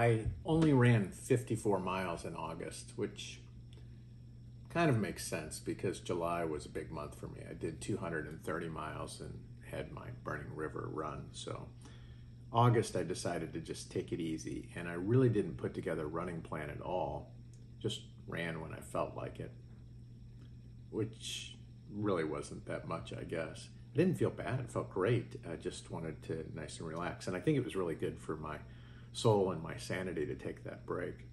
I only ran 54 miles in August, which kind of makes sense because July was a big month for me. I did 230 miles and had my Burning River run. So August, I decided to just take it easy, and I really didn't put together a running plan at all. Just ran when I felt like it, which really wasn't that much, I guess. I didn't feel bad. It felt great. I just wanted to nice and relax. And I think it was really good for my soul and my sanity to take that break.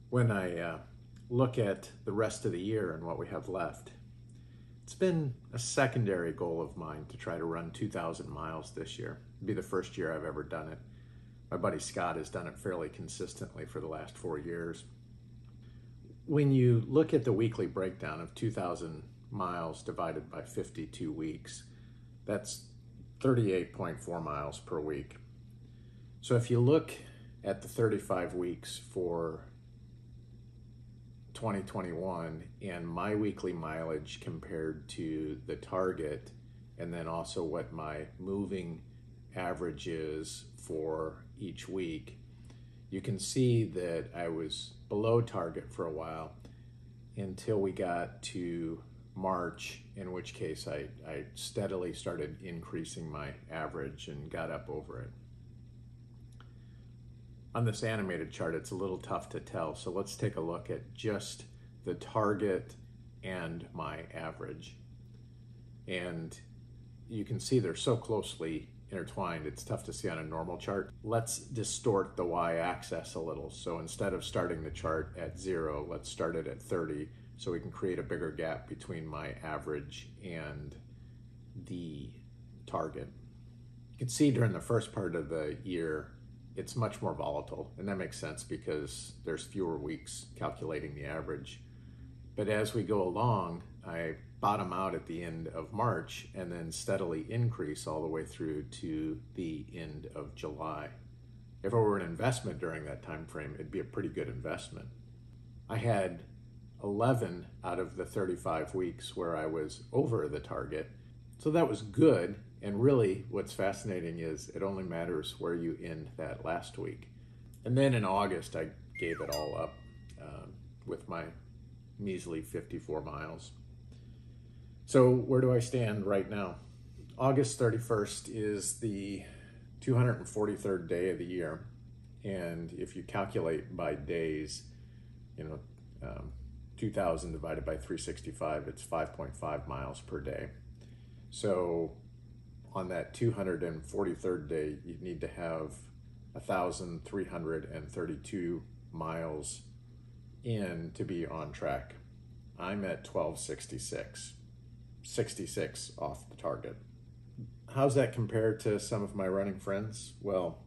When I look at the rest of the year and what we have left, it's been a secondary goal of mine to try to run 2,000 miles this year. It'll be the first year I've ever done it. My buddy Scott has done it fairly consistently for the last 4 years. When you look at the weekly breakdown of 2,000 miles divided by 52 weeks, that's 38.4 miles per week. So if you look at the 35 weeks for 2021 and my weekly mileage compared to the target, and then also what my moving average is for each week, you can see that I was below target for a while until we got to March, in which case I steadily started increasing my average and got up over it. On this animated chart, it's a little tough to tell, so let's take a look at just the target and my average. And you can see they're so closely intertwined, it's tough to see on a normal chart. Let's distort the y-axis a little. So instead of starting the chart at 0, let's start it at 30, so we can create a bigger gap between my average and the target. You can see during the first part of the year, it's much more volatile, and that makes sense because there's fewer weeks calculating the average. But as we go along, I bottom out at the end of March and then steadily increase all the way through to the end of July. If it were an investment during that time frame, it'd be a pretty good investment. I had 11 out of the 35 weeks where I was over the target, so that was good. And really what's fascinating is it only matters where you end that last week. And then in August, I gave it all up with my measly 54 miles. So where do I stand right now? August 31st is the 243rd day of the year. And if you calculate by days, 2,000 divided by 365, it's 5.5 miles per day. So on that 243rd day, you need to have 1,332 miles in to be on track. I'm at 1266, 66 off the target. How's that compared to some of my running friends? Well,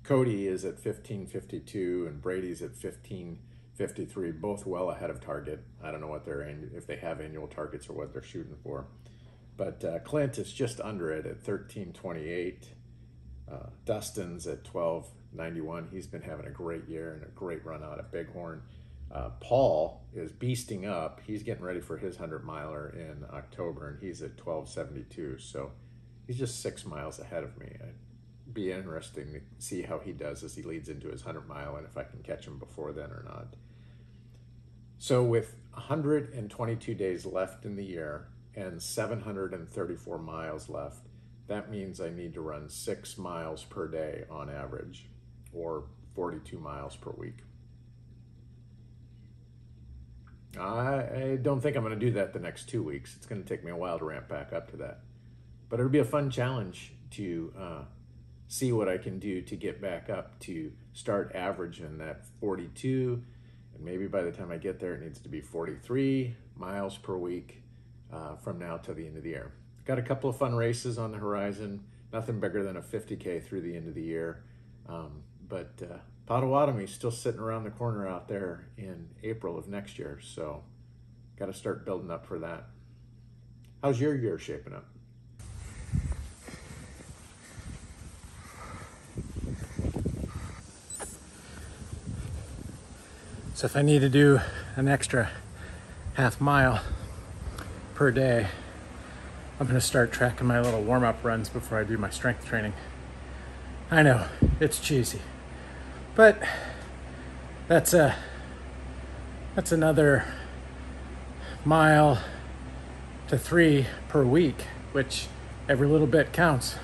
Cody is at 1552 and Brady's at 1553, both well ahead of target. I don't know what if they have annual targets or what they're shooting for. But Clint is just under it at 1328. Dustin's at 1291. He's been having a great year and a great run out at Bighorn. Paul is beasting up. He's getting ready for his 100-miler in October, and he's at 1272. So he's just 6 miles ahead of me. It'd be interesting to see how he does as he leads into his 100-mile and if I can catch him before then or not. So with 122 days left in the year, and 734 miles left, that means I need to run 6 miles per day on average, or 42 miles per week. I don't think I'm going to do that the next 2 weeks. It's going to take me a while to ramp back up to that. But it'll be a fun challenge to see what I can do to get back up to start averaging that 42, and maybe by the time I get there, it needs to be 43 miles per week. From now till the end of the year. Got a couple of fun races on the horizon, nothing bigger than a 50K through the end of the year. But Potawatomi's still sitting around the corner out there in April of next year, so got to start building up for that. How's your year shaping up? So if I need to do an extra half mile per day, I'm going to start tracking my little warm-up runs before I do my strength training. I know, it's cheesy. But that's another mile to 3 per week, which every little bit counts.